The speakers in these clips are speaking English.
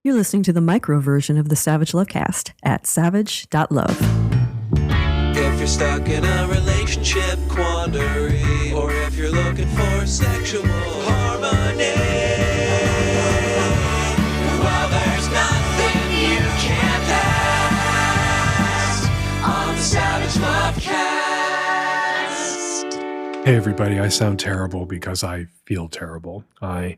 You're listening to the micro version of the Savage Lovecast at savage.love. If you're stuck in a relationship quandary, or if you're looking for sexual harmony, well, there's nothing you can't ask on the Savage Lovecast. Hey everybody, I sound terrible because I feel terrible. I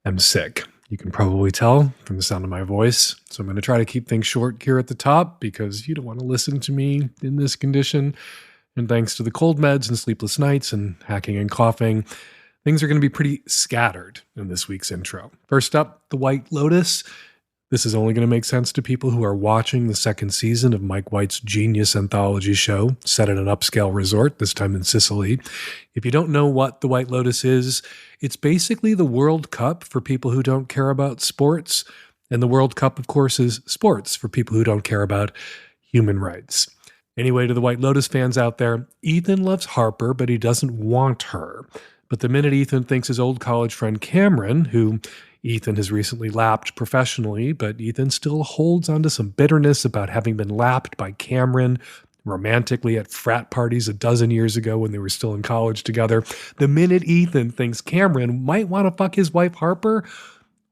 am sick. You can probably tell from the sound of my voice. So I'm going to try to keep things short here at the top because you don't want to listen to me in this condition. And thanks to the cold meds and sleepless nights and hacking and coughing, things are going to be pretty scattered in this week's intro. First up, The White Lotus. This is only going to make sense to people who are watching the second season of Mike White's Genius anthology show, set at an upscale resort, this time in Sicily. If you don't know what The White Lotus is, it's basically the World Cup for people who don't care about sports. And the World Cup, of course, is sports for people who don't care about human rights. Anyway, to the White Lotus fans out there, Ethan loves Harper, but he doesn't want her. But the minute Ethan thinks his old college friend Cameron, who Ethan has recently lapped professionally, but Ethan still holds onto some bitterness about having been lapped by Cameron romantically at frat parties a dozen years ago when they were still in college together. The minute Ethan thinks Cameron might want to fuck his wife Harper,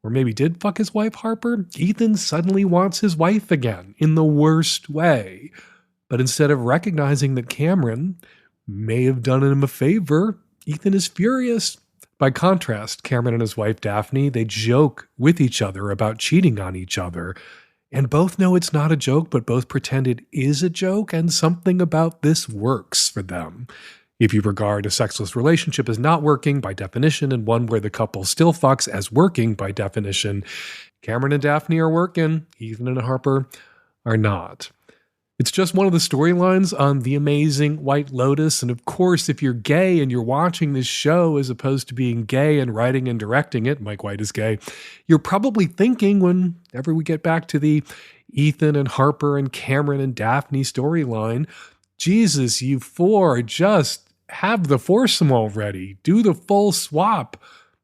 or maybe did fuck his wife Harper, Ethan suddenly wants his wife again in the worst way. But instead of recognizing that Cameron may have done him a favor, Ethan is furious. By contrast, Cameron and his wife Daphne, they joke with each other about cheating on each other. And both know it's not a joke, but both pretend it is a joke, and something about this works for them. If you regard a sexless relationship as not working by definition, and one where the couple still fucks as working by definition, Cameron and Daphne are working, Ethan and Harper are not. It's just one of the storylines on The Amazing White Lotus. And of course, if you're gay and you're watching this show as opposed to being gay and writing and directing it, Mike White is gay, you're probably thinking whenever we get back to the Ethan and Harper and Cameron and Daphne storyline, Jesus, you four, just have the foursome already. Do the full swap.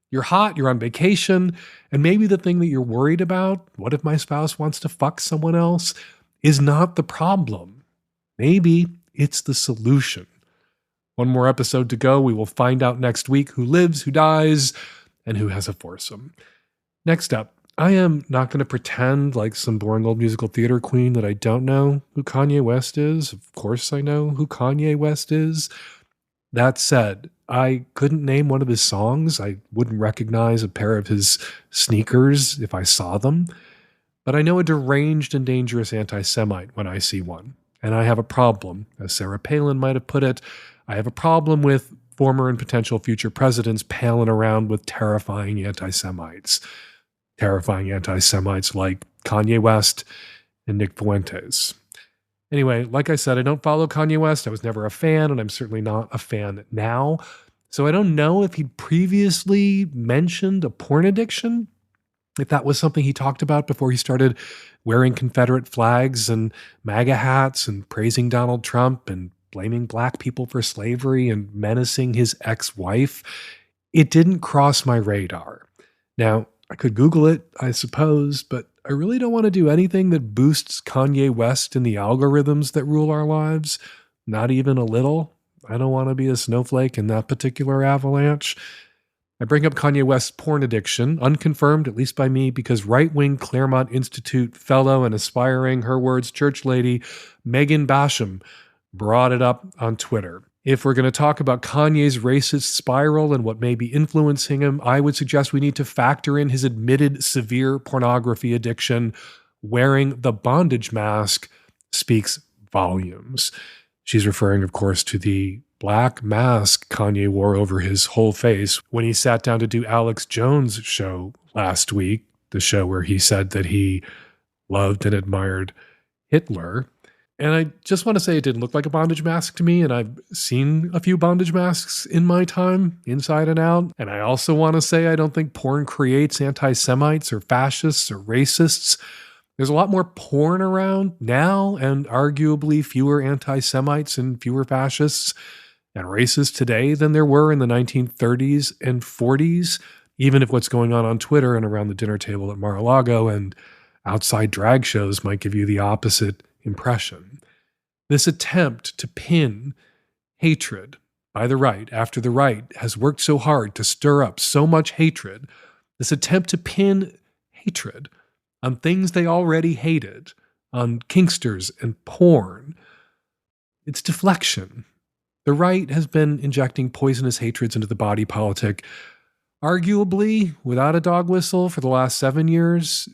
You're hot, you're on vacation, and maybe the thing that you're worried about, what if my spouse wants to fuck someone else, is not the problem. Maybe it's the solution. One more episode to go. We will find out next week who lives, who dies, and who has a foursome. Next up, I am not going to pretend like some boring old musical theater queen that I don't know who Kanye West is. Of course I know who Kanye West is. That said, I couldn't name one of his songs. I wouldn't recognize a pair of his sneakers if I saw them. But I know a deranged and dangerous anti-Semite when I see one. And I have a problem. As Sarah Palin might have put it, I have a problem with former and potential future presidents palling around with terrifying anti-Semites. Terrifying anti-Semites like Kanye West and Nick Fuentes. Anyway, like I said, I don't follow Kanye West. I was never a fan, and I'm certainly not a fan now. So I don't know if he'd previously mentioned a porn addiction. If that was something he talked about before he started wearing Confederate flags and MAGA hats and praising Donald Trump and blaming black people for slavery and menacing his ex-wife, it didn't cross my radar. Now, I could Google it, I suppose, but I really don't want to do anything that boosts Kanye West in the algorithms that rule our lives, not even a little. I don't want to be a snowflake in that particular avalanche. I bring up Kanye West's porn addiction, unconfirmed, at least by me, because right-wing Claremont Institute fellow and aspiring, her words, church lady, Megan Basham, brought it up on Twitter. If we're going to talk about Kanye's racist spiral and what may be influencing him, I would suggest we need to factor in his admitted severe pornography addiction. Wearing the bondage mask speaks volumes. She's referring, of course, to the black mask Kanye wore over his whole face when he sat down to do Alex Jones' show last week, the show where he said that he loved and admired Hitler. And I just want to say it didn't look like a bondage mask to me, and I've seen a few bondage masks in my time, inside and out. And I also want to say I don't think porn creates anti-Semites or fascists or racists. There's a lot more porn around now, and arguably fewer anti-Semites and fewer fascists and racists today than there were in the 1930s and 40s, even if what's going on Twitter and around the dinner table at Mar-a-Lago and outside drag shows might give you the opposite impression. This attempt to pin hatred by the right, after the right has worked so hard to stir up so much hatred, this attempt to pin hatred on things they already hated, on kinksters and porn, it's deflection. The right has been injecting poisonous hatreds into the body politic, arguably without a dog whistle for the last 7 years,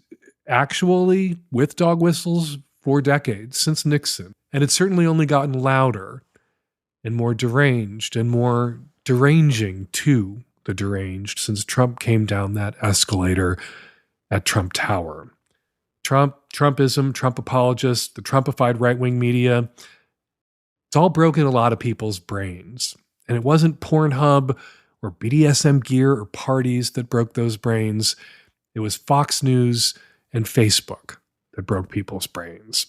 actually with dog whistles for decades, since Nixon. And it's certainly only gotten louder and more deranged and more deranging to the deranged since Trump came down that escalator at Trump Tower. Trumpism, Trump apologists, the Trumpified right-wing media, it's all broken a lot of people's brains. And it wasn't Pornhub or BDSM gear or parties that broke those brains. It was Fox News and Facebook that broke people's brains.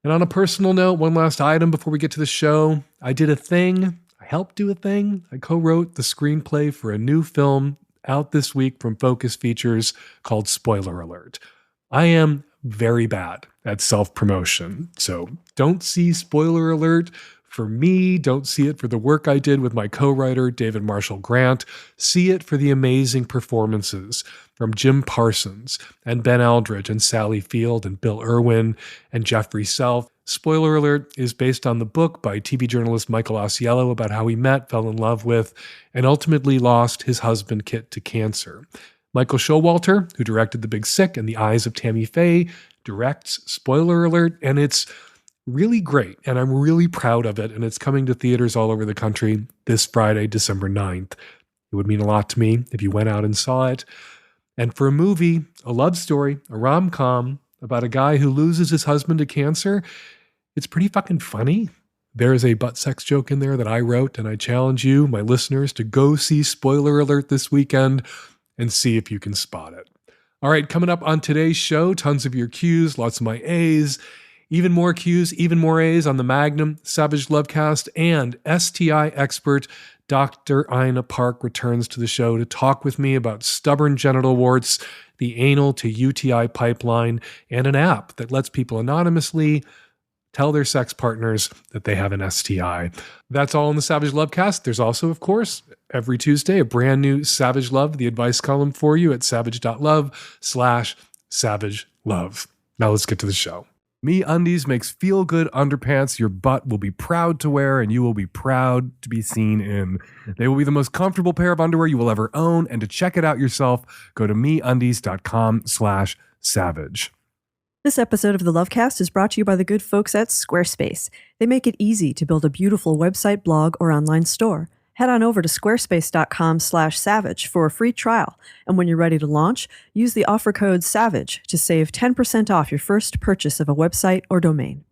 And on a personal note, one last item before we get to the show. I did a thing. I helped do a thing. I co-wrote the screenplay for a new film out this week from Focus Features called Spoiler Alert. I am very bad at self-promotion, so don't see Spoiler Alert for me. Don't see it for the work I did with my co-writer, David Marshall Grant. See it for the amazing performances from Jim Parsons and Ben Aldridge and Sally Field and Bill Irwin and Jeffrey Self. Spoiler Alert is based on the book by TV journalist Michael Ausiello about how he met, fell in love with, and ultimately lost his husband Kit to cancer. Michael Showalter, who directed The Big Sick and The Eyes of Tammy Faye, directs Spoiler Alert, and it's really great, and I'm really proud of it, and it's coming to theaters all over the country this Friday, December 9th. It would mean a lot to me if you went out and saw it. And for a movie, a love story, a rom-com about a guy who loses his husband to cancer, it's pretty fucking funny. There is a butt sex joke in there that I wrote, and I challenge you, my listeners, to go see Spoiler Alert this weekend and see if you can spot it. All right, coming up on today's show, tons of your Qs, lots of my As, even more Qs, even more As on the Magnum, Savage Lovecast, and STI expert Dr. Ina Park returns to the show to talk with me about stubborn genital warts, the anal to UTI pipeline, and an app that lets people anonymously tell their sex partners that they have an STI. That's all in the Savage Lovecast. There's also, of course, every Tuesday, a brand new Savage Love, the advice column for you at savage.love/Savage Love. Now let's get to the show. MeUndies makes feel-good underpants your butt will be proud to wear and you will be proud to be seen in. They will be the most comfortable pair of underwear you will ever own, and to check it out yourself, go to meundies.com/savage. This episode of the Lovecast is brought to you by the good folks at Squarespace. They make it easy to build a beautiful website, blog, or online store. Head on over to squarespace.com/savage for a free trial. And when you're ready to launch, use the offer code SAVAGE to save 10% off your first purchase of a website or domain.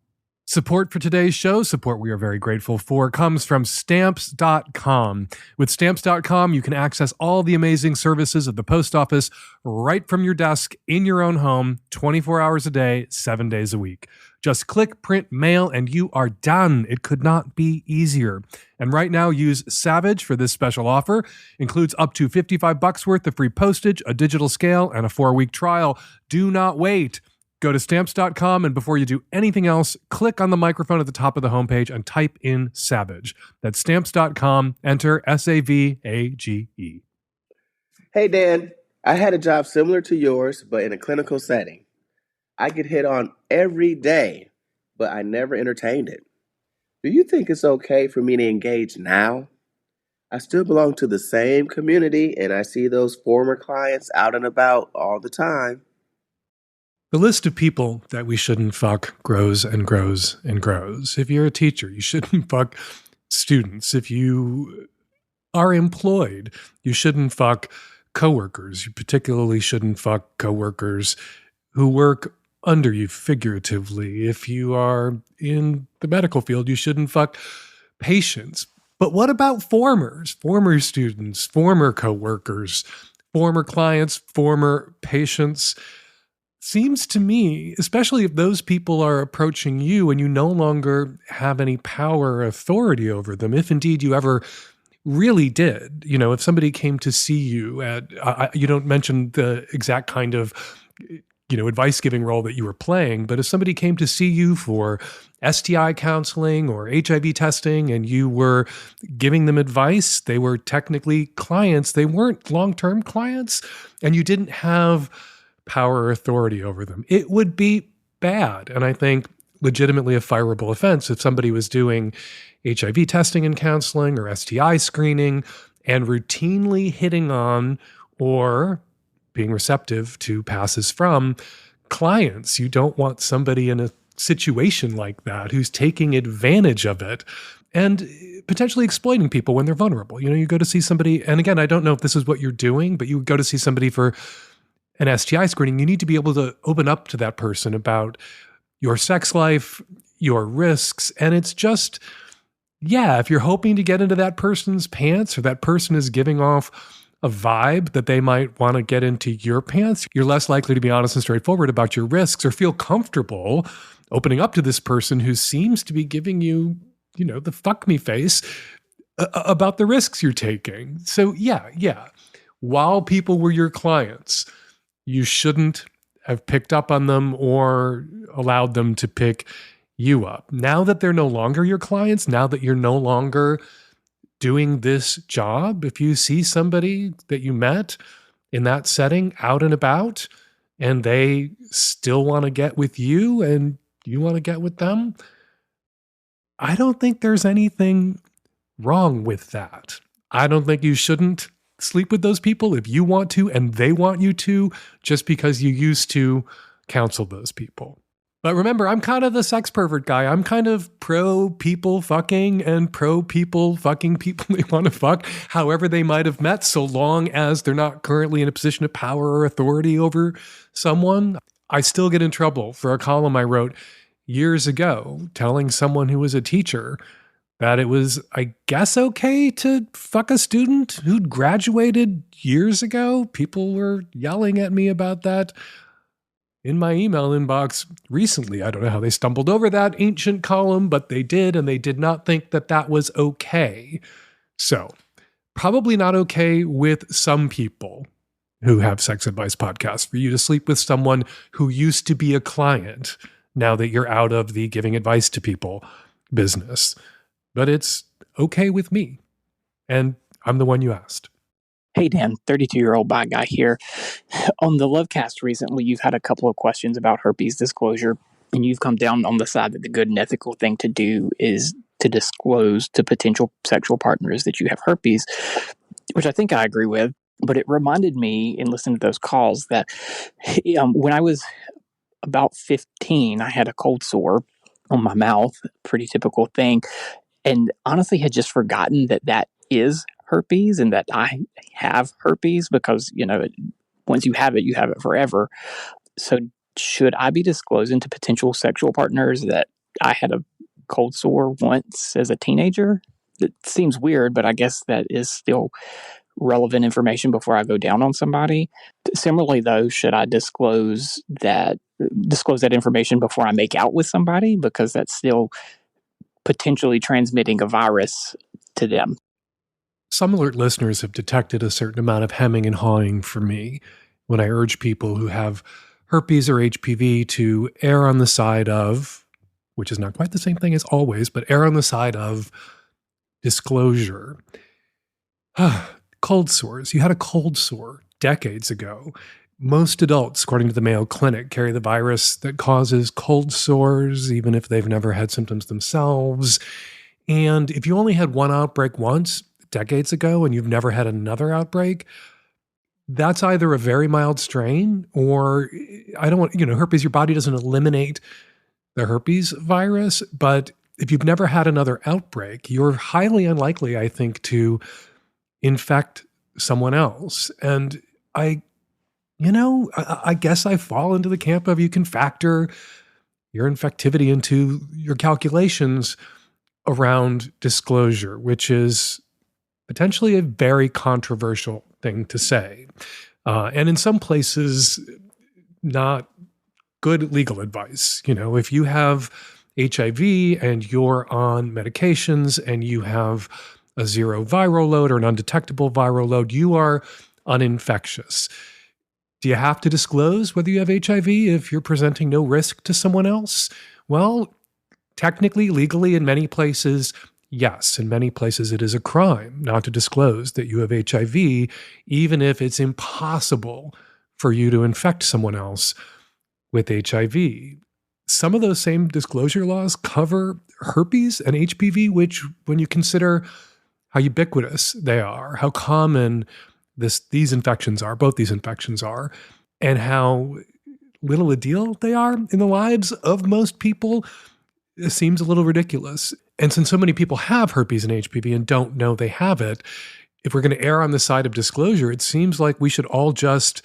Support for today's show, support we are very grateful for, comes from Stamps.com. With Stamps.com, you can access all the amazing services of the post office right from your desk in your own home, 24 hours a day, 7 days a week. Just click, print, mail, and you are done. It could not be easier. And right now, use Savage for this special offer. Includes up to $55 worth of free postage, a digital scale, and a 4-week trial. Do not wait. Go to Stamps.com, and before you do anything else, click on the microphone at the top of the homepage and type in Savage. That's Stamps.com. Enter SAVAGE. Hey, Dan. I had a job similar to yours, but in a clinical setting. I get hit on every day, but I never entertained it. Do you think it's okay for me to engage now? I still belong to the same community, and I see those former clients out and about all the time. The list of people that we shouldn't fuck grows and grows and grows. If you're a teacher, you shouldn't fuck students. If you are employed, you shouldn't fuck coworkers. You particularly shouldn't fuck coworkers who work under you figuratively. If you are in the medical field, you shouldn't fuck patients. But what about former students, former coworkers, former clients, former patients? Seems to me, especially if those people are approaching you and you no longer have any power or authority over them, if indeed you ever really did, if somebody came to see you at, you don't mention the exact kind of, advice giving role that you were playing. But if somebody came to see you for STI counseling or HIV testing and you were giving them advice, they were technically clients. They weren't long-term clients, and you didn't have power or authority over them. It would be bad. And I think legitimately a fireable offense if somebody was doing HIV testing and counseling or STI screening and routinely hitting on or being receptive to passes from clients. You don't want somebody in a situation like that who's taking advantage of it and potentially exploiting people when they're vulnerable. You go to see somebody, and again, I don't know if this is what you're doing, but you go to see somebody for an STI screening, you need to be able to open up to that person about your sex life, your risks, and it's just, if you're hoping to get into that person's pants or that person is giving off a vibe that they might want to get into your pants, you're less likely to be honest and straightforward about your risks or feel comfortable opening up to this person who seems to be giving you, the fuck me face about the risks you're taking. So while people were your clients, you shouldn't have picked up on them or allowed them to pick you up. Now that they're no longer your clients, now that you're no longer doing this job, if you see somebody that you met in that setting out and about and they still want to get with you and you want to get with them, I don't think there's anything wrong with that. I don't think you shouldn't sleep with those people if you want to and they want you to, just because you used to counsel those people. But remember, I'm kind of the sex pervert guy. I'm kind of pro people fucking and pro people fucking people they want to fuck, however they might have met, so long as they're not currently in a position of power or authority over someone. I still get in trouble for a column I wrote years ago telling someone who was a teacher that it was, I guess, okay to fuck a student who'd graduated years ago. People were yelling at me about that in my email inbox recently. I don't know how they stumbled over that ancient column, but they did, and they did not think that that was okay. So, probably not okay with some people who have sex advice podcasts for you to sleep with someone who used to be a client now that you're out of the giving advice to people business. But it's okay with me. And I'm the one you asked. Hey, Dan, 32-year-old bi guy here. On the Lovecast recently, you've had a couple of questions about herpes disclosure, and you've come down on the side that the good and ethical thing to do is to disclose to potential sexual partners that you have herpes, which I think I agree with. But it reminded me in listening to those calls that when I was about 15, I had a cold sore on my mouth, pretty typical thing, and honestly had just forgotten that that is herpes and that I have herpes because, once you have it forever. So should I be disclosing to potential sexual partners that I had a cold sore once as a teenager? It seems weird, but I guess that is still relevant information before I go down on somebody. Similarly, though, should I disclose that information before I make out with somebody? Because that's still potentially transmitting a virus to them. Some alert listeners have detected a certain amount of hemming and hawing for me when I urge people who have herpes or HPV to err on the side of, which is not quite the same thing as always, but err on the side of disclosure. Cold sores. You had a cold sore decades ago. Most adults, according to the Mayo Clinic, carry the virus that causes cold sores, even if they've never had symptoms themselves. And if you only had one outbreak once, decades ago, and you've never had another outbreak, that's either a very mild strain or herpes, your body doesn't eliminate the herpes virus. But if you've never had another outbreak, you're highly unlikely, I think, to infect someone else. And I guess I fall into the camp of you can factor your infectivity into your calculations around disclosure, which is potentially a very controversial thing to say. And in some places, not good legal advice. If you have HIV and you're on medications and you have a zero viral load or an undetectable viral load, you are uninfectious. Do you have to disclose whether you have HIV if you're presenting no risk to someone else? Well, technically, legally, in many places, yes. In many places, it is a crime not to disclose that you have HIV, even if it's impossible for you to infect someone else with HIV. Some of those same disclosure laws cover herpes and HPV, which, when you consider how ubiquitous they are, how common these infections are, both these infections are, and how little a deal they are in the lives of most people, it seems a little ridiculous. And since so many people have herpes and HPV and don't know they have it, if we're going to err on the side of disclosure, it seems like we should all just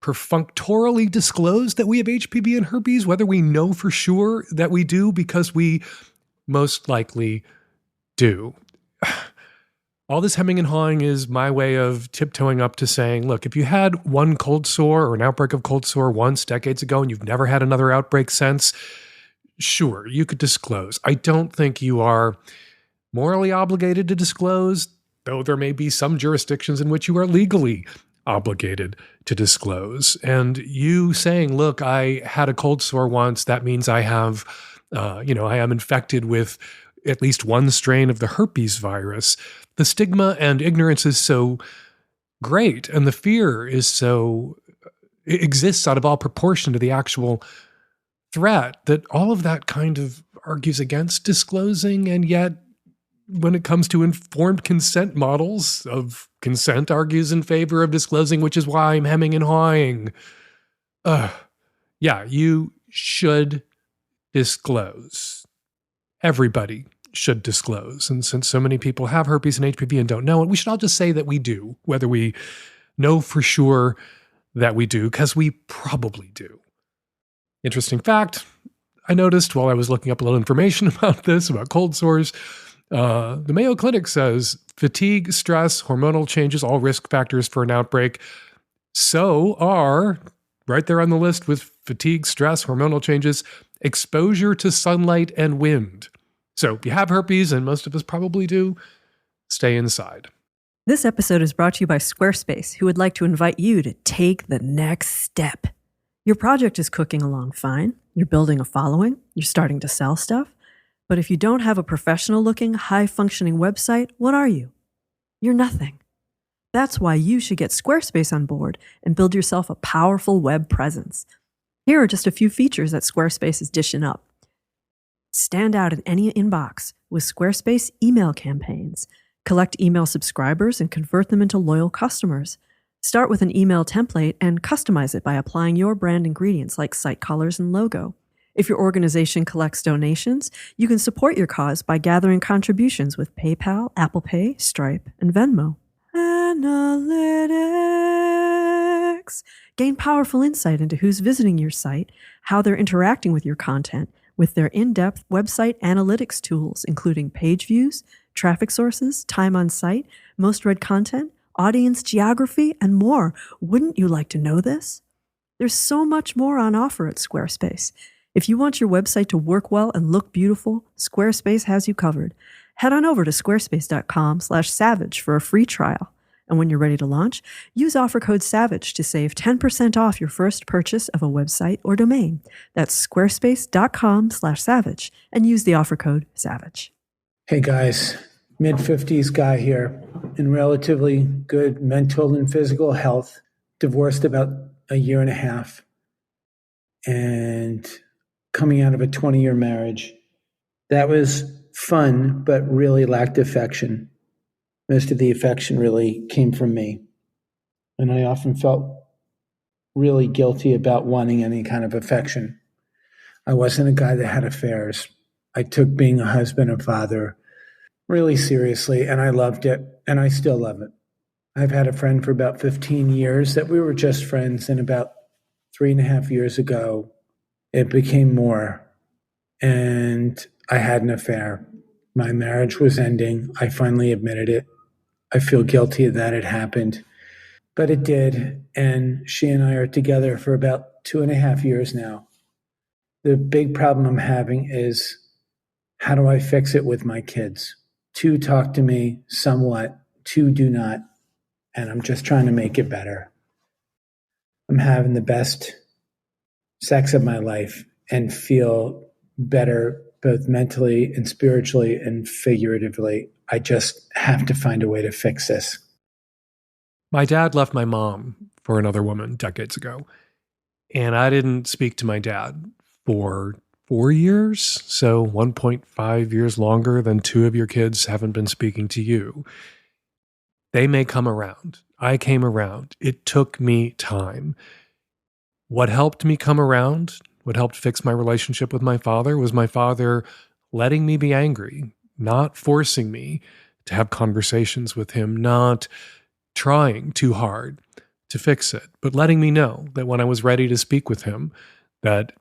perfunctorily disclose that we have HPV and herpes, whether we know for sure that we do, because we most likely do. All this hemming and hawing is my way of tiptoeing up to saying, look, if you had one cold sore or an outbreak of cold sore once decades ago and you've never had another outbreak since, sure, you could disclose. I don't think you are morally obligated to disclose, though there may be some jurisdictions in which you are legally obligated to disclose. And you saying, look, I had a cold sore once, that means I have, I am infected with at least one strain of the herpes virus. The stigma and ignorance is so great, and the fear is it exists out of all proportion to the actual threat, that all of that kind of argues against disclosing. And yet, when it comes to informed consent models of consent, argues in favor of disclosing, which is why I'm hemming and hawing. Yeah, you should disclose. Everybody should disclose. And since so many people have herpes and HPV and don't know it, we should all just say that we do, whether we know for sure that we do, because we probably do. Interesting fact, I noticed while I was looking up a little information about this, about cold sores, the Mayo Clinic says fatigue, stress, hormonal changes, all risk factors for an outbreak. So are, right there on the list with fatigue, stress, hormonal changes, exposure to sunlight and wind. So if you have herpes, and most of us probably do, stay inside. This episode is brought to you by Squarespace, who would like to invite you to take the next step. Your project is cooking along fine. You're building a following. You're starting to sell stuff. But if you don't have a professional-looking, high-functioning website, what are you? You're nothing. That's why you should get Squarespace on board and build yourself a powerful web presence. Here are just a few features that Squarespace is dishing up. Stand out in any inbox with Squarespace email campaigns. Collect email subscribers and convert them into loyal customers. Start with an email template and customize it by applying your brand ingredients like site colors and logo. If your organization collects donations, you can support your cause by gathering contributions with PayPal, Apple Pay, Stripe, and Venmo. Analytics. Gain powerful insight into who's visiting your site, how they're interacting with your content, with their in-depth website analytics tools, including page views, traffic sources, time on site, most read content, audience geography, and more. Wouldn't you like to know this? There's so much more on offer at Squarespace. If you want your website to work well and look beautiful, Squarespace has you covered. Head on over to squarespace.com/savage for a free trial. And when you're ready to launch, use offer code SAVAGE to save 10% off your first purchase of a website or domain. That's squarespace.com/savage and use the offer code SAVAGE. Hey guys, mid-50s guy here, in relatively good mental and physical health, divorced about a year and a half, and coming out of a 20-year marriage. That was fun, but really lacked affection. Most of the affection really came from me. And I often felt really guilty about wanting any kind of affection. I wasn't a guy that had affairs. I took being a husband and father really seriously, and I loved it, and I still love it. I've had a friend for about 15 years that we were just friends, and about 3.5 years ago, it became more, and I had an affair. My marriage was ending. I finally admitted it. I feel guilty that it happened, but it did, and she and I are together for about 2.5 years now. The big problem I'm having is, how do I fix it with my kids? 2 talk to me somewhat, 2 do not, and I'm just trying to make it better. I'm having the best sex of my life and feel better both mentally and spiritually and figuratively. I just have to find a way to fix this. My dad left my mom for another woman decades ago, and I didn't speak to my dad for 4 years, so 1.5 years longer than 2 of your kids haven't been speaking to you. They may come around. I came around. It took me time. What helped me come around, what helped fix my relationship with my father, was my father letting me be angry, not forcing me to have conversations with him, not trying too hard to fix it, but letting me know that when I was ready to speak with him, that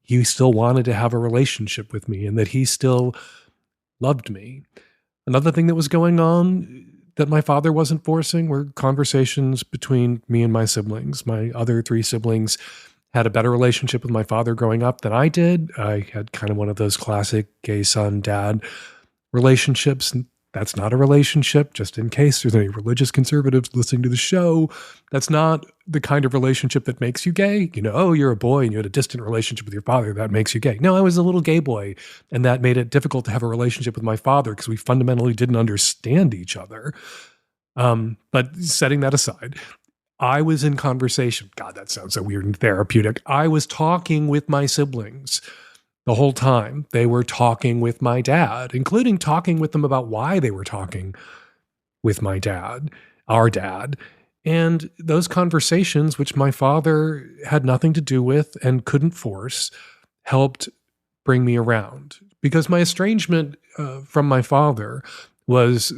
he still wanted to have a relationship with me and that he still loved me. Another thing that was going on that my father wasn't forcing were conversations between me and my siblings. My other 3 siblings had a better relationship with my father growing up than I did. I had kind of one of those classic gay son dad relationships. That's not a relationship, just in case there's any religious conservatives listening to the show. That's not the kind of relationship that makes you gay. You know, oh, you're a boy and you had a distant relationship with your father. That makes you gay. No, I was a little gay boy, and that made it difficult to have a relationship with my father because we fundamentally didn't understand each other. But setting that aside, I was in conversation. God, that sounds so weird and therapeutic. I was talking with my siblings. The whole time they were talking with my dad, including talking with them about why they were talking with my dad, our dad. And those conversations, which my father had nothing to do with and couldn't force, helped bring me around. Because my estrangement from my father was,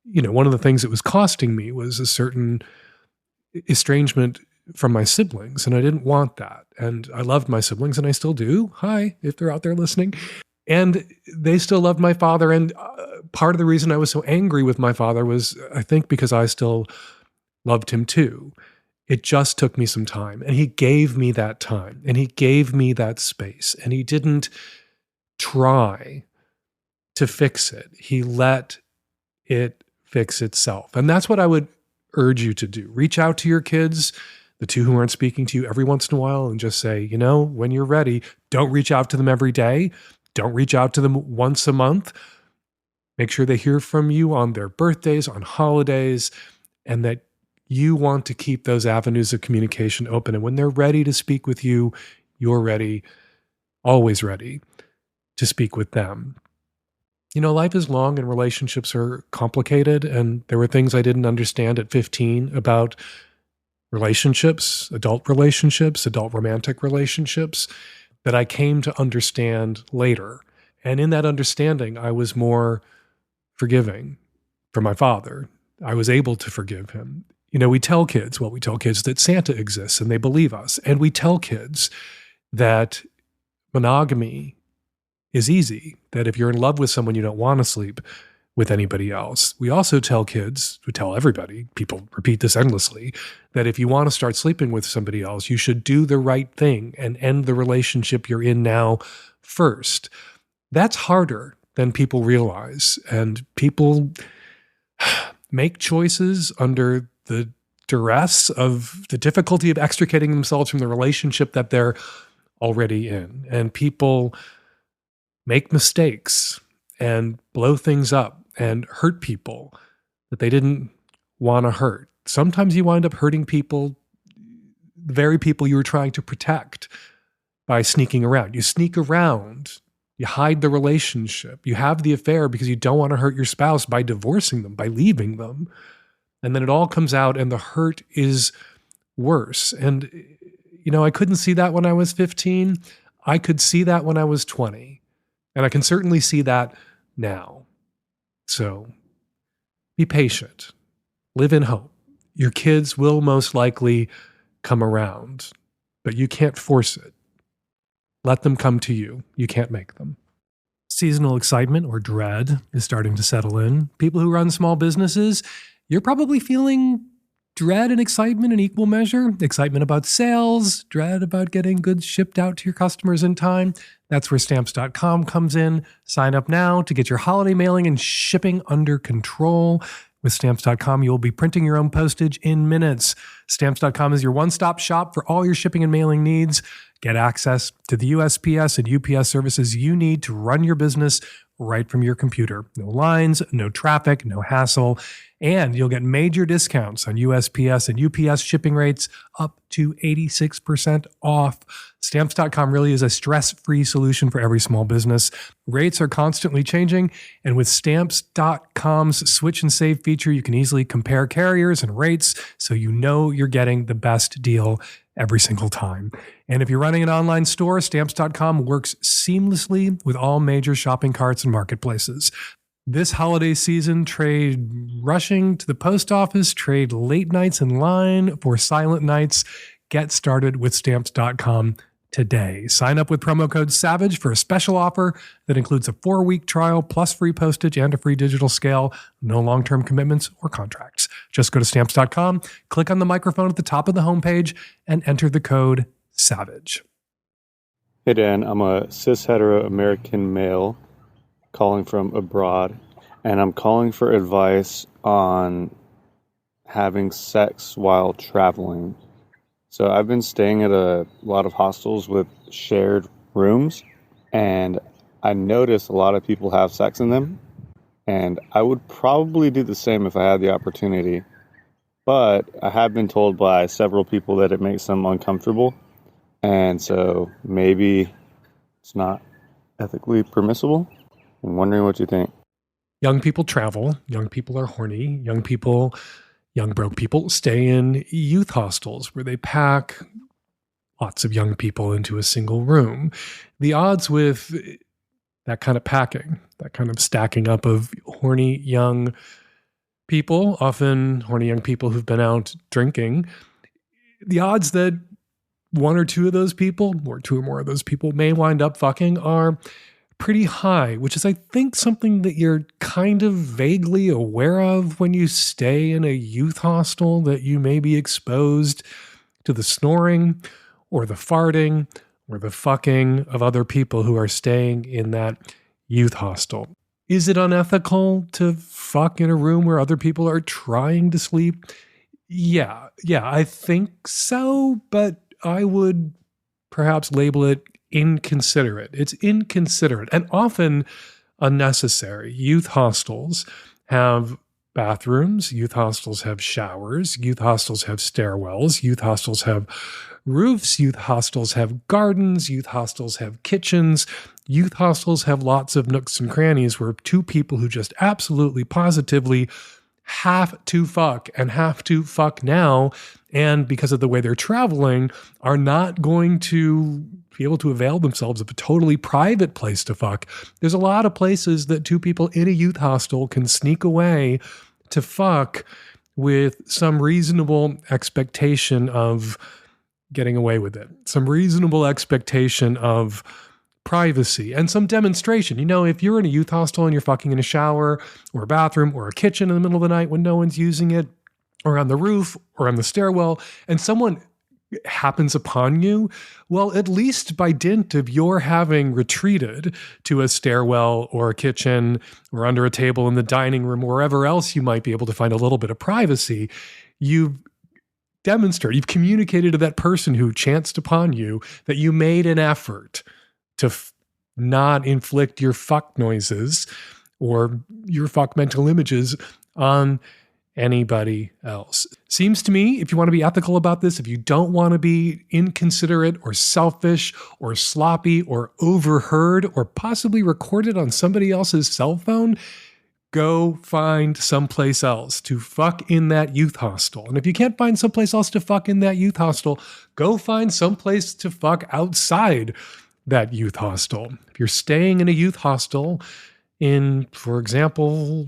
one of the things that was costing me was a certain estrangement from my siblings, and I didn't want that. And I loved my siblings, and I still do. Hi, if they're out there listening. And they still loved my father. And part of the reason I was so angry with my father was, I think, because I still loved him too. It just took me some time. And he gave me that time. And he gave me that space. And he didn't try to fix it. He let it fix itself. And that's what I would urge you to do. Reach out to your kids, the 2 who aren't speaking to you, every once in a while, and just say, when you're ready, don't reach out to them every day. Don't reach out to them once a month. Make sure they hear from you on their birthdays, on holidays, and that you want to keep those avenues of communication open. And when they're ready to speak with you, you're ready, always ready to speak with them. Life is long and relationships are complicated. And there were things I didn't understand at 15 about relationships, adult romantic relationships, that I came to understand later. And in that understanding, I was more forgiving for my father. I was able to forgive him. We tell kids that Santa exists and they believe us. And we tell kids that monogamy is easy, that if you're in love with someone, you don't want to sleep with anybody else. We also tell kids, we tell everybody, people repeat this endlessly, that if you want to start sleeping with somebody else, you should do the right thing and end the relationship you're in now first. That's harder than people realize. And people make choices under the duress of the difficulty of extricating themselves from the relationship that they're already in. And people make mistakes and blow things up and hurt people that they didn't want to hurt. Sometimes you wind up hurting people, the very people you were trying to protect, by sneaking around. You sneak around, you hide the relationship, you have the affair because you don't want to hurt your spouse by divorcing them, by leaving them. And then it all comes out and the hurt is worse. And, I couldn't see that when I was 15. I could see that when I was 20. And I can certainly see that now. So be patient. Live in hope. Your kids will most likely come around, but you can't force it. Let them come to you. You can't make them. Seasonal excitement or dread is starting to settle in. People who run small businesses, you're probably feeling dread and excitement in equal measure. Excitement about sales, dread about getting goods shipped out to your customers in time. That's where Stamps.com comes in. Sign up now to get your holiday mailing and shipping under control. With Stamps.com, you'll be printing your own postage in minutes. Stamps.com is your one-stop shop for all your shipping and mailing needs. Get access to the USPS and UPS services you need to run your business right from your computer. No lines, no traffic, no hassle. And you'll get major discounts on USPS and UPS shipping rates up to 86% off. Stamps.com really is a stress-free solution for every small business. Rates are constantly changing, and with Stamps.com's Switch and Save feature, you can easily compare carriers and rates so you know you're getting the best deal every single time. And if you're running an online store, Stamps.com works seamlessly with all major shopping carts and marketplaces. This holiday season, trade rushing to the post office, trade late nights in line for silent nights. Get started with Stamps.com today. Sign up with promo code SAVAGE for a special offer that includes a 4-week trial plus free postage and a free digital scale. No long-term commitments or contracts. Just go to Stamps.com, click on the microphone at the top of the homepage, and enter the code SAVAGE. Hey Dan, I'm a cis hetero American male calling from abroad, and I'm calling for advice on having sex while traveling. So I've been staying at a lot of hostels with shared rooms, and I notice a lot of people have sex in them, and I would probably do the same if I had the opportunity. But I have been told by several people that it makes them uncomfortable, and so maybe it's not ethically permissible. I'm wondering what you think. Young people travel. Young people are horny. Young broke people stay in youth hostels where they pack lots of young people into a single room. The odds with that kind of packing, that kind of stacking up of horny young people, often horny young people who've been out drinking, the odds that one or two of those people, or two or more of those people, may wind up fucking are pretty high, which is, I think, something that you're kind of vaguely aware of when you stay in a youth hostel, that you may be exposed to the snoring or the farting or the fucking of other people who are staying in that youth hostel. Is it unethical to fuck in a room where other people are trying to sleep? Yeah, I think so, but I would perhaps label it inconsiderate. It's inconsiderate and often unnecessary. Youth hostels have bathrooms. Youth hostels have showers. Youth hostels have stairwells. Youth hostels have roofs. Youth hostels have gardens. Youth hostels have kitchens. Youth hostels have lots of nooks and crannies where two people who just absolutely positively have to fuck and have to fuck now, and because of the way they're traveling, are not going to be able to avail themselves of a totally private place to fuck. There's a lot of places that two people in a youth hostel can sneak away to fuck with some reasonable expectation of getting away with it, some reasonable expectation of privacy and some demonstration. You know, if you're in a youth hostel and you're fucking in a shower or a bathroom or a kitchen in the middle of the night when no one's using it, or on the roof or on the stairwell, and someone happens upon you, well, at least by dint of your having retreated to a stairwell or a kitchen or under a table in the dining room, wherever else you might be able to find a little bit of privacy, you've you've communicated to that person who chanced upon you that you made an effort to not inflict your fuck noises or your fuck mental images on anybody else. Seems to me, if you want to be ethical about this, if you don't want to be inconsiderate or selfish or sloppy or overheard or possibly recorded on somebody else's cell phone, go find someplace else to fuck in that youth hostel. And if you can't find someplace else to fuck in that youth hostel, go find someplace to fuck outside that youth hostel. If you're staying in a youth hostel in, for example,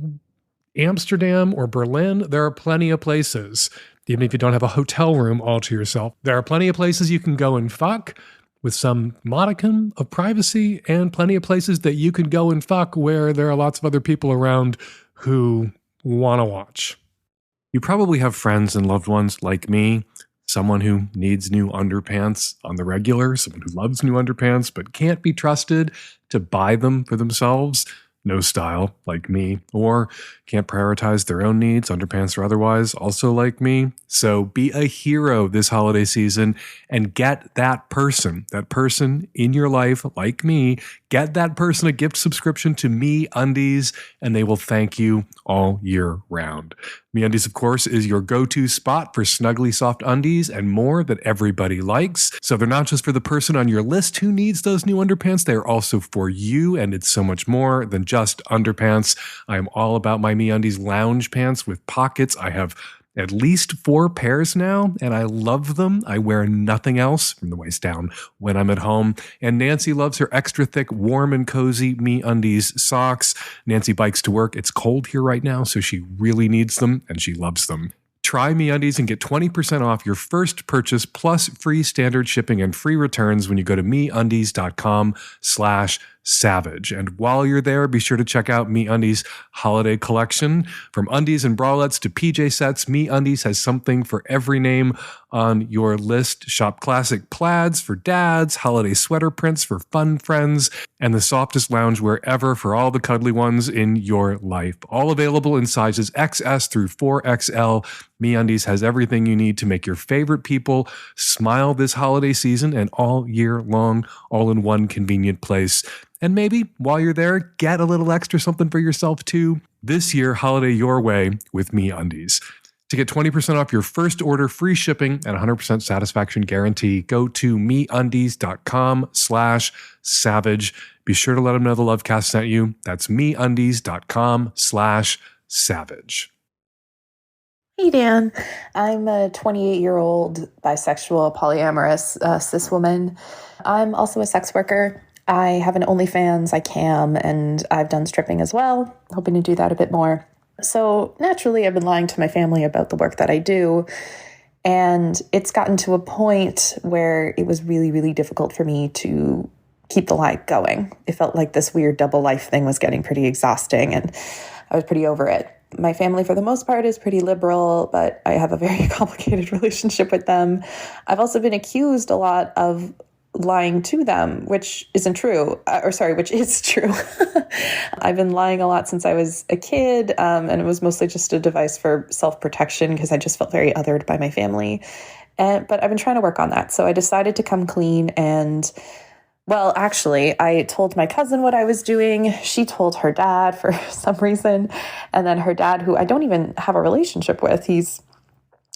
Amsterdam or Berlin, there are plenty of places, even if you don't have a hotel room all to yourself, there are plenty of places you can go and fuck with some modicum of privacy, and plenty of places that you can go and fuck where there are lots of other people around who want to watch. You probably have friends and loved ones like me, someone who needs new underpants on the regular, someone who loves new underpants but can't be trusted to buy them for themselves. no style, like me, or can't prioritize their own needs, underpants or otherwise, also like me. So be a hero this holiday season and get that person in your life, like me, get that person a gift subscription to Me Undies, and they will thank you all year round. Me Undies, of course, is your go-to spot for snuggly soft undies and more that everybody likes. So they're not just for the person on your list who needs those new underpants, they're also for you, and it's so much more than just underpants. I am all about my Me Undies lounge pants with pockets. I have at least 4 pairs now, and I love them. I wear nothing else from the waist down when I'm at home. And Nancy loves her extra thick, warm and cozy Me Undies socks. Nancy bikes to work. It's cold here right now, so she really needs them, and she loves them. Try Me Undies and get 20% off your first purchase plus free standard shipping and free returns when you go to meundies.com/savage. And while you're there, be sure to check out Me Undies holiday collection. From undies and bralettes to PJ sets, Me Undies has something for every name on your list. Shop classic plaids for dads, holiday sweater prints for fun friends, and the softest loungewear ever for all the cuddly ones in your life. All available in sizes XS through 4XL. Me Undies has everything you need to make your favorite people smile this holiday season and all year long, all in one convenient place. And maybe while you're there, get a little extra something for yourself too. This year, holiday your way with Me Undies. To get 20% off your first order, free shipping, and 100% satisfaction guarantee, go to meundies.com/savage. Be sure to let them know the Lovecast sent you. That's meundies.com/savage. Hey, Dan. I'm a 28-year-old bisexual polyamorous cis woman. I'm also a sex worker. I have an OnlyFans, I cam, and I've done stripping as well, hoping to do that a bit more. So naturally, I've been lying to my family about the work that I do. And it's gotten to a point where it was really, really difficult for me to keep the lie going. It felt like this weird double life thing was getting pretty exhausting, and I was pretty over it. My family, for the most part, is pretty liberal, but I have a very complicated relationship with them. I've also been accused a lot of lying to them, which isn't true, which is true. I've been lying a lot since I was a kid, and it was mostly just a device for self-protection because I just felt very othered by my family. But I've been trying to work on that. So I decided to come clean and, well, actually, I told my cousin what I was doing. She told her dad for some reason. And then her dad, who I don't even have a relationship with, he's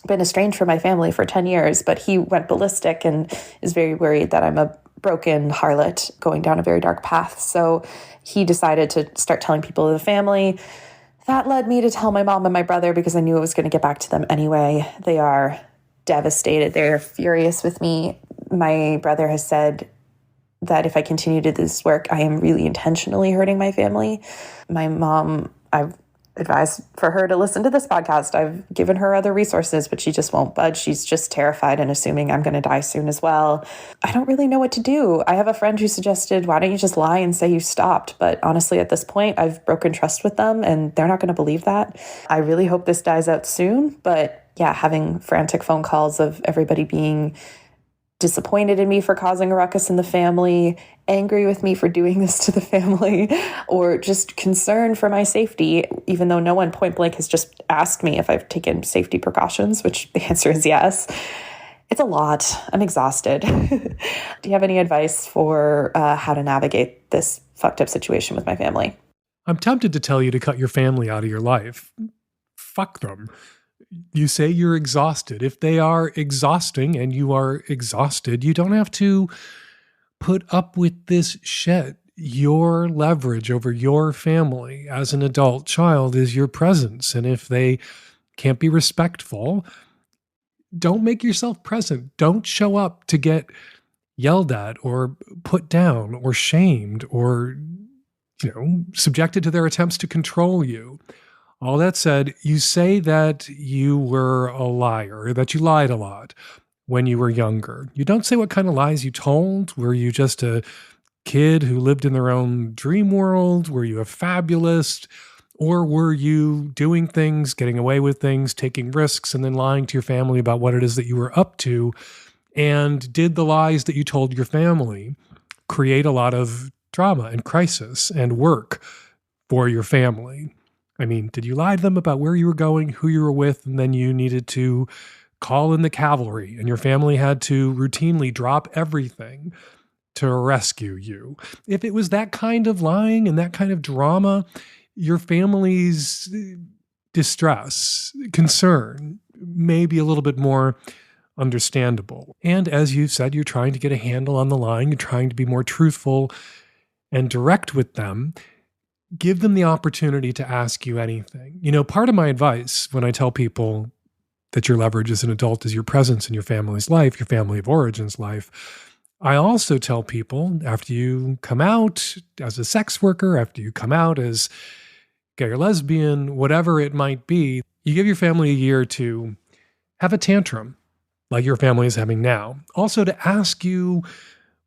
been estranged from my family for 10 years, but he went ballistic and is very worried that I'm a broken harlot going down a very dark path. So he decided to start telling people in the family. That led me to tell my mom and my brother because I knew it was going to get back to them anyway. They are devastated. They're furious with me. My brother has said that if I continue to do this work, I am really intentionally hurting my family. My mom, I've advised for her to listen to this podcast. I've given her other resources, but she just won't budge. She's just terrified and assuming I'm going to die soon as well. I don't really know what to do. I have a friend who suggested, why don't you just lie and say you stopped? But honestly, at this point, I've broken trust with them and they're not going to believe that. I really hope this dies out soon. But yeah, having frantic phone calls of everybody being disappointed in me for causing a ruckus in the family, angry with me for doing this to the family, or just concerned for my safety, even though no one point blank has just asked me if I've taken safety precautions, which the answer is yes. It's a lot. I'm exhausted. Do you have any advice for how to navigate this fucked up situation with my family? I'm tempted to tell you to cut your family out of your life. Fuck them. You say you're exhausted. If they are exhausting and you are exhausted, you don't have to put up with this shit. Your leverage over your family as an adult child is your presence. And if they can't be respectful, don't make yourself present. Don't show up to get yelled at or put down or shamed or, subjected to their attempts to control you. All that said, you say that you were a liar, that you lied a lot when you were younger. You don't say what kind of lies you told. Were you just a kid who lived in their own dream world? Were you a fabulist? Or were you doing things, getting away with things, taking risks, and then lying to your family about what it is that you were up to? And did the lies that you told your family create a lot of drama and crisis and work for your family. I mean, did you lie to them about where you were going, who you were with, and then you needed to call in the cavalry and your family had to routinely drop everything to rescue you? If it was that kind of lying and that kind of drama, your family's distress, concern may be a little bit more understandable. And as you've said, you're trying to get a handle on the lying, you're trying to be more truthful and direct with them. Give them the opportunity to ask you anything. You know, part of my advice when I tell people that your leverage as an adult is your presence in your family's life, your family of origin's life, I also tell people after you come out as a sex worker, after you come out as gay or lesbian, whatever it might be, you give your family a year to have a tantrum like your family is having now. Also to ask you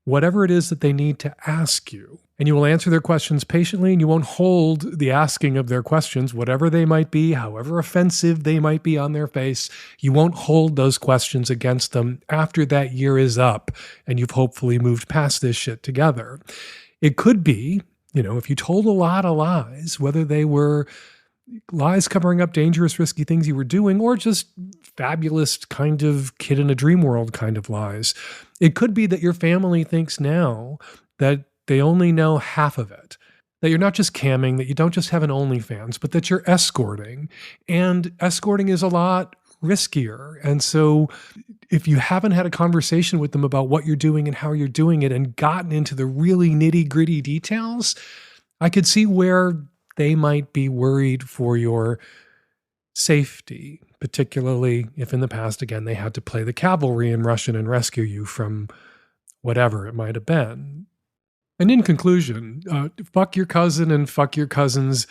whatever it is that they need to ask you. And you will answer their questions patiently, and you won't hold the asking of their questions, whatever they might be, however offensive they might be on their face. You won't hold those questions against them after that year is up and you've hopefully moved past this shit together. It could be, you know, if you told a lot of lies, whether they were lies covering up dangerous, risky things you were doing, or just fabulous kind of kid in a dream world kind of lies. It could be that your family thinks now that they only know half of it, that you're not just camming, that you don't just have an OnlyFans, but that you're escorting. And escorting is a lot riskier. And so if you haven't had a conversation with them about what you're doing and how you're doing it and gotten into the really nitty-gritty details, I could see where they might be worried for your safety, particularly if in the past, again, they had to play the cavalry and rush in and rescue you from whatever it might have been. And in conclusion, fuck your cousin and fuck your cousin's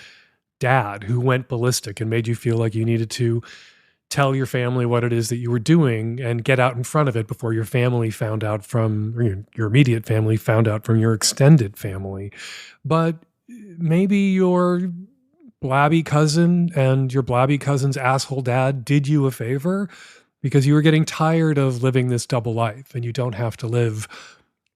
dad who went ballistic and made you feel like you needed to tell your family what it is that you were doing and get out in front of it before your family found out from, or your immediate family found out from your extended family. But maybe your blabby cousin and your blabby cousin's asshole dad did you a favor because you were getting tired of living this double life and you don't have to live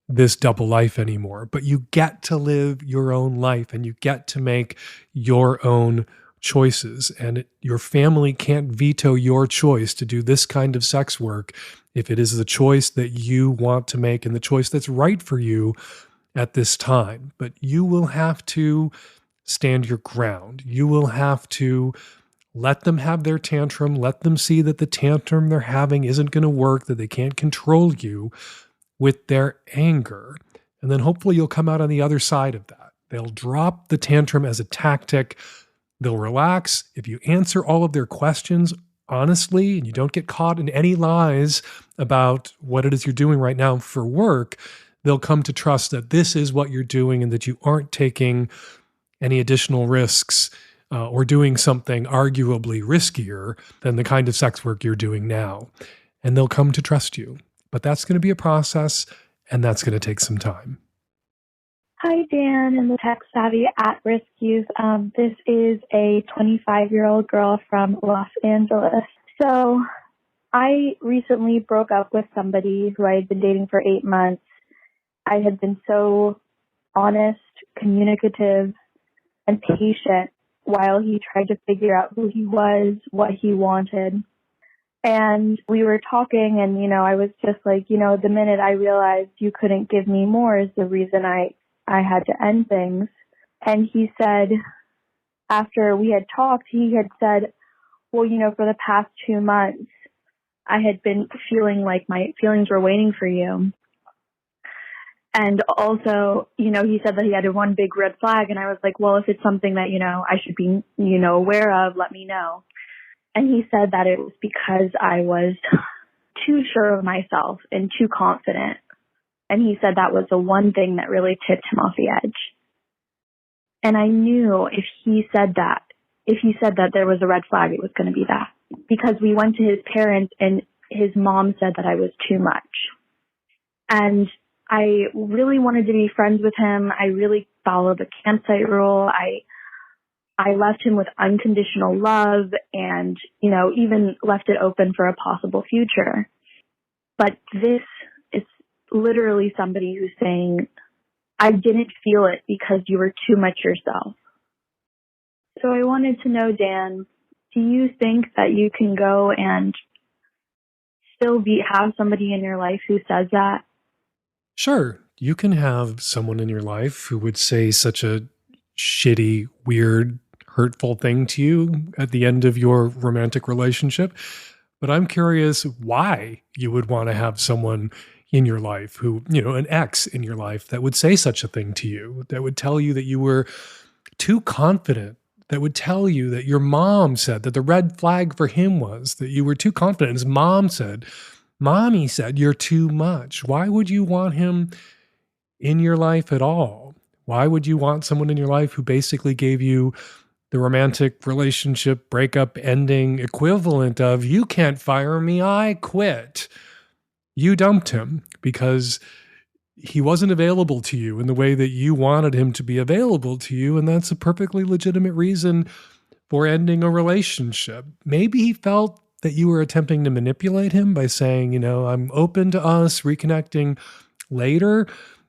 this double life anymore, but you get to live your own life and you get to make your own choices. And your family can't veto your choice to do this kind of sex work if it is the choice that you want to make and the choice that's right for you at this time. But you will have to stand your ground. You will have to let them have their tantrum, let them see that the tantrum they're having isn't going to work, that they can't control you with their anger. And then hopefully you'll come out on the other side of that. They'll drop the tantrum as a tactic. They'll relax. If you answer all of their questions honestly and you don't get caught in any lies about what it is you're doing right now for work, they'll come to trust that this is what you're doing and that you aren't taking any additional risks or doing something arguably riskier than the kind of sex work you're doing now. And they'll come to trust you. But that's going to be a process, and that's going to take some time. Hi, Dan and the tech savvy at-risk youth. This is a 25-year-old girl from Los Angeles. So I recently broke up with somebody who I had been dating for 8 months. I had been so honest, communicative, and patient while he tried to figure out who he was, what he wanted. And we were talking and, I was just like, the minute I realized you couldn't give me more is the reason I had to end things. And he said, after we had talked, he had said, well, for the past 2 months, I had been feeling like my feelings were waiting for you. And also, he said that he had one big red flag. And I was like, well, if it's something that, I should be, aware of, let me know. And he said that it was because I was too sure of myself and too confident. And he said that was the one thing that really tipped him off the edge. And I knew if he said that there was a red flag, it was going to be that. Because we went to his parents and his mom said that I was too much. And I really wanted to be friends with him. I really followed the campsite rule. I left him with unconditional love and, even left it open for a possible future. But this is literally somebody who's saying, I didn't feel it because you were too much yourself. So I wanted to know, Dan, do you think that you can go and still have somebody in your life who says that? Sure, you can have someone in your life who would say such a shitty, weird, hurtful thing to you at the end of your romantic relationship. But I'm curious why you would want to have someone in your life who, an ex in your life that would say such a thing to you, that would tell you that you were too confident, that would tell you that your mom said that the red flag for him was that you were too confident. His mom said, Mommy said you're too much. Why would you want him in your life at all? Why would you want someone in your life who basically gave you the romantic relationship breakup ending equivalent of, you can't fire me, I quit? You dumped him because he wasn't available to you in the way that you wanted him to be available to you, and that's a perfectly legitimate reason for ending a relationship. Maybe he felt that you were attempting to manipulate him by saying, I'm open to us reconnecting later,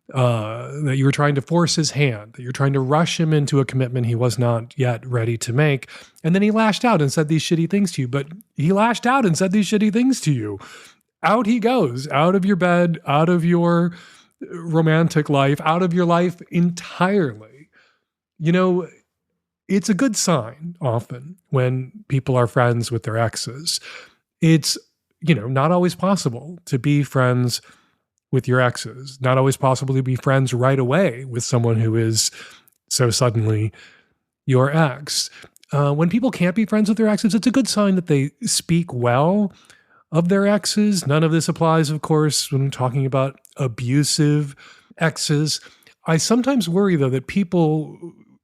that you were trying to force his hand, that you're trying to rush him into a commitment he was not yet ready to make. And then he lashed out and said these shitty things to you. But he lashed out and said these shitty things to you. Out he goes, out of your bed, out of your romantic life, out of your life entirely. It's a good sign often when people are friends with their exes. It's, not always possible to be friends with your exes, not always possible to be friends right away with someone who is so suddenly your ex. When people can't be friends with their exes, it's a good sign that they speak well of their exes. None of this applies, of course, when I'm talking about abusive exes. I sometimes worry, though, that people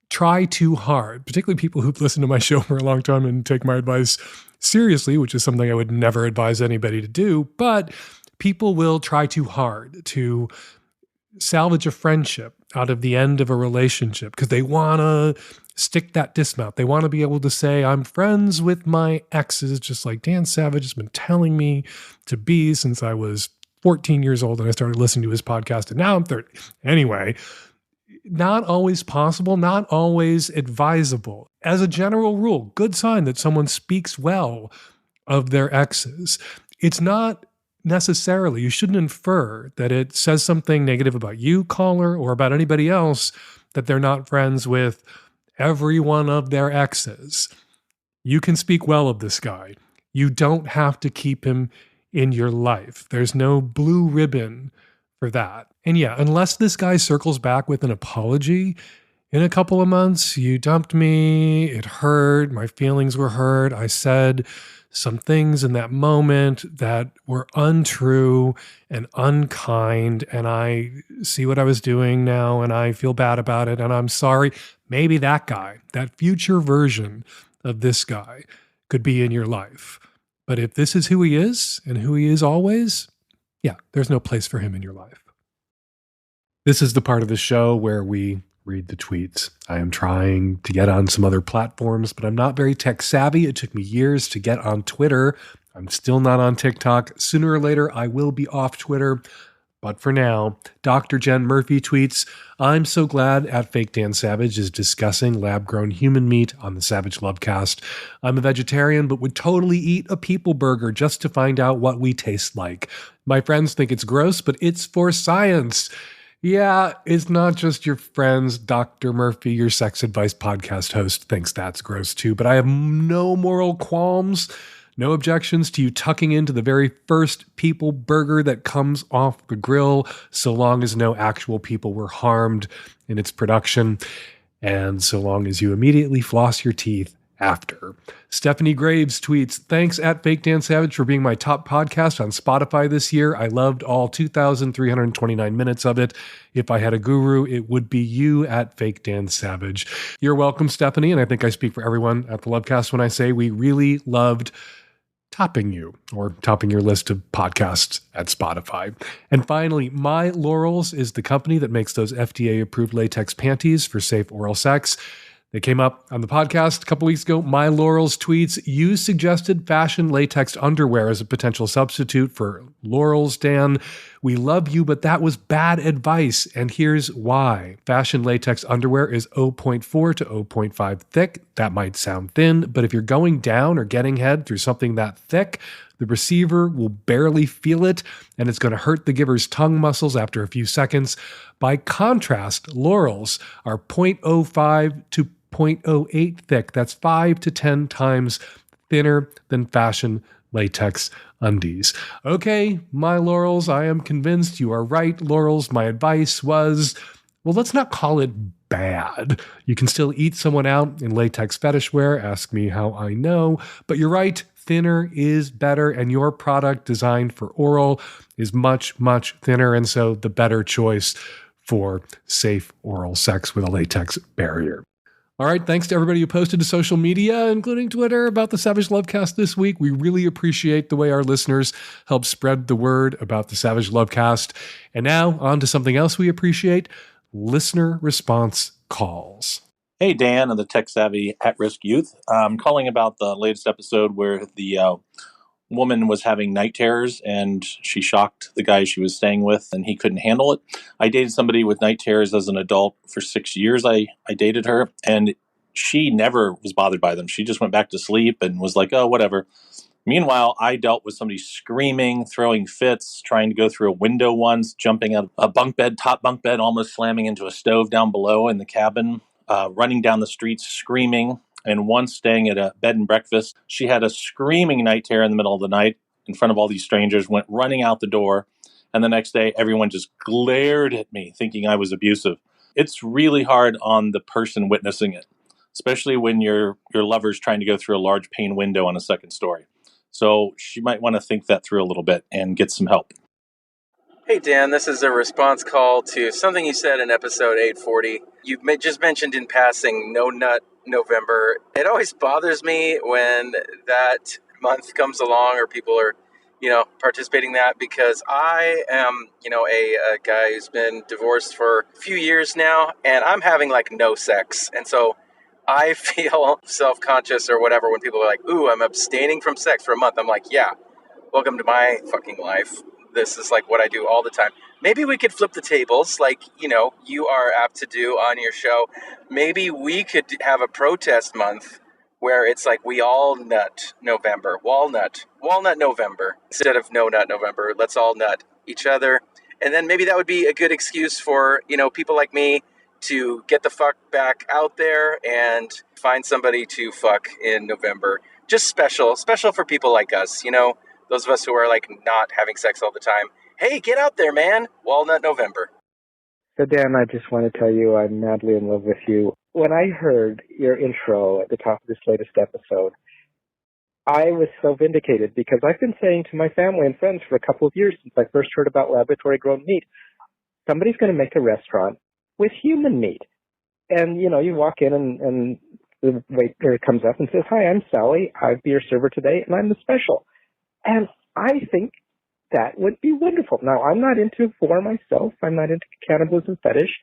try too hard, particularly people who've listened to my show for a long time and take my advice seriously, which is something I would never advise anybody to do. But people will try too hard to salvage a friendship out of the end of a relationship because they want to stick that dismount. They want to be able to say, I'm friends with my exes, just like Dan Savage has been telling me to be since I was 14 years old and I started listening to his podcast, and now I'm 30. Anyway, not always possible, not always advisable. As a general rule, good sign that someone speaks well of their exes. It's not necessarily, you shouldn't infer that it says something negative about you, caller, or about anybody else, that they're not friends with every one of their exes. You can speak well of this guy. You don't have to keep him in your life. There's no blue ribbon for that. And yeah, unless this guy circles back with an apology in a couple of months, you dumped me, it hurt, my feelings were hurt, I said some things in that moment that were untrue and unkind, and I see what I was doing now, and I feel bad about it, and I'm sorry. Maybe that guy, that future version of this guy, could be in your life. But if this is who he is and who he is always, yeah, there's no place for him in your life. This is the part of the show where we read the tweets. I am trying to get on some other platforms, but I'm not very tech savvy. It took me years to get on Twitter. I'm still not on TikTok. Sooner or later, I will be off Twitter. But for now, Dr. Jen Murphy tweets, I'm so glad at Fake Dan Savage is discussing lab-grown human meat on the Savage Lovecast. I'm a vegetarian, but would totally eat a people burger just to find out what we taste like. My friends think it's gross, but it's for science. Yeah, it's not just your friends. Dr. Murphy, your sex advice podcast host, thinks that's gross too, but I have no moral qualms, no objections to you tucking into the very first people burger that comes off the grill, so long as no actual people were harmed in its production, and so long as you immediately floss your teeth after. Stephanie Graves tweets, thanks at Fake Dan Savage for being my top podcast on Spotify this year. I loved all 2,329 minutes of it. If I had a guru, it would be you at Fake Dan Savage. You're welcome, Stephanie, and I think I speak for everyone at the Lovecast when I say we really loved topping you or topping your list of podcasts at Spotify. And finally, My Laurels is the company that makes those FDA-approved latex panties for safe oral sex. They came up on the podcast a couple weeks ago. My Laurels tweets, you suggested fashion latex underwear as a potential substitute for Laurels, Dan. We love you, but that was bad advice, and here's why. Fashion latex underwear is 0.4 to 0.5 thick. That might sound thin, but if you're going down or getting head through something that thick, the receiver will barely feel it, and it's going to hurt the giver's tongue muscles after a few seconds. By contrast, Laurels are 0.05 to 0.08 thick. That's 5 to 10 times thinner than fashion latex undies. Okay, my Laurels, I am convinced you are right. Laurels, my advice was, well, let's not call it bad. You can still eat someone out in latex fetish wear. Ask me how I know. But you're right. Thinner is better, and your product designed for oral is much, much thinner, and so the better choice for safe oral sex with a latex barrier. All right, thanks to everybody who posted to social media, including Twitter, about the Savage Lovecast this week. We really appreciate the way our listeners help spread the word about the Savage Lovecast. And now, on to something else we appreciate, listener response calls. Hey, Dan of the Tech Savvy At-Risk Youth. I'm calling about the latest episode where the woman was having night terrors and she shocked the guy she was staying with and he couldn't handle it. I dated somebody with night terrors as an adult for 6 years. I dated her and she never was bothered by them. She just went back to sleep and was like, oh, whatever. Meanwhile, I dealt with somebody screaming, throwing fits, trying to go through a window once, jumping out of a bunk bed, top bunk bed, almost slamming into a stove down below in the cabin, running down the streets screaming. And once staying at a bed and breakfast, she had a screaming night terror in the middle of the night in front of all these strangers, went running out the door. And the next day, everyone just glared at me, thinking I was abusive. It's really hard on the person witnessing it, especially when your lover's trying to go through a large pane window on a second story. So she might want to think that through a little bit and get some help. Hey, Dan, this is a response call to something you said in episode 840. You just mentioned in passing No Nut November. It always bothers me when that month comes along or people are, participating in that because I am, a guy who's been divorced for a few years now and I'm having no sex. And so I feel self-conscious or whatever when people are like, ooh, I'm abstaining from sex for a month. I'm like, yeah, welcome to my fucking life. This is what I do all the time. Maybe we could flip the tables you are apt to do on your show. Maybe we could have a protest month where it's we all nut November, walnut November, instead of no nut November. Let's all nut each other. And then maybe that would be a good excuse for, people like me to get the fuck back out there and find somebody to fuck in November. Just special for people like us, those of us who are not having sex all the time. Hey, get out there, man. Walnut November. So Dan, I just want to tell you I'm madly in love with you. When I heard your intro at the top of this latest episode, I was so vindicated because I've been saying to my family and friends for a couple of years since I first heard about laboratory grown meat, somebody's going to make a restaurant with human meat. And, you walk in and the waiter comes up and says, hi, I'm Sally. I'll be your server today, and I'm the special. And I think that would be wonderful. Now, I'm not into gore myself. I'm not into cannibalism fetish.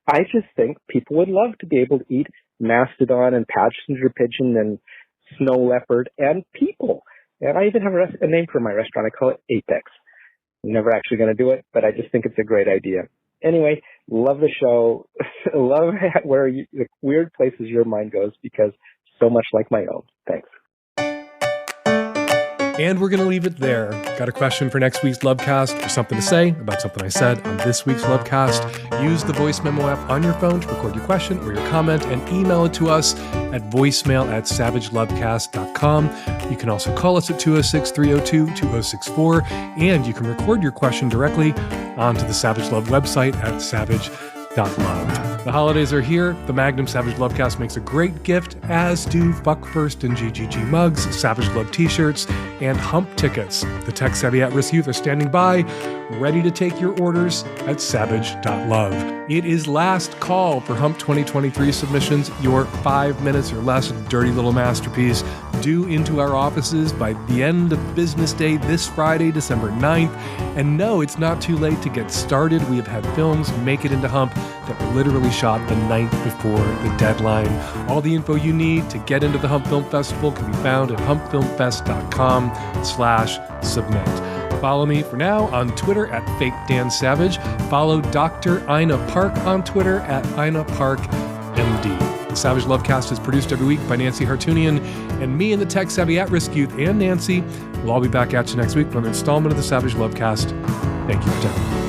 I just think people would love to be able to eat mastodon and passenger pigeon and snow leopard and people. And I even have a name for my restaurant. I call it Apex. I'm never actually going to do it, but I just think it's a great idea. Anyway, love the show. Love where the weird places your mind goes because so much like my own. Thanks. And we're going to leave it there. Got a question for next week's Lovecast or something to say about something I said on this week's Lovecast? Use the voice memo app on your phone to record your question or your comment and email it to us at voicemail@savagelovecast.com. You can also call us at 206-302-2064, and you can record your question directly onto the Savage Love website at savage.love. The holidays are here. The Magnum Savage Lovecast makes a great gift, as do Fuck First and GGG mugs, Savage Love t-shirts, and hump tickets. The Tech Savvy At-Risk Youth are standing by, ready to take your orders at savage.love. It is last call for Hump 2023 submissions. Your 5 minutes or less dirty little masterpiece due into our offices by the end of business day this Friday, December 9th. And no, it's not too late to get started. We have had films make it into Hump that were literally shot the night before the deadline. All the info you need to get into the Hump Film Festival can be found at humpfilmfest.com/submit. Follow me for now on Twitter at FakeDanSavage. Follow Dr. Ina Park on Twitter at InaParkMD. The Savage Lovecast is produced every week by Nancy Hartunian, and me and the tech savvy at-risk youth and Nancy will all be back at you next week for an installment of the Savage Lovecast. Thank you for tuning in.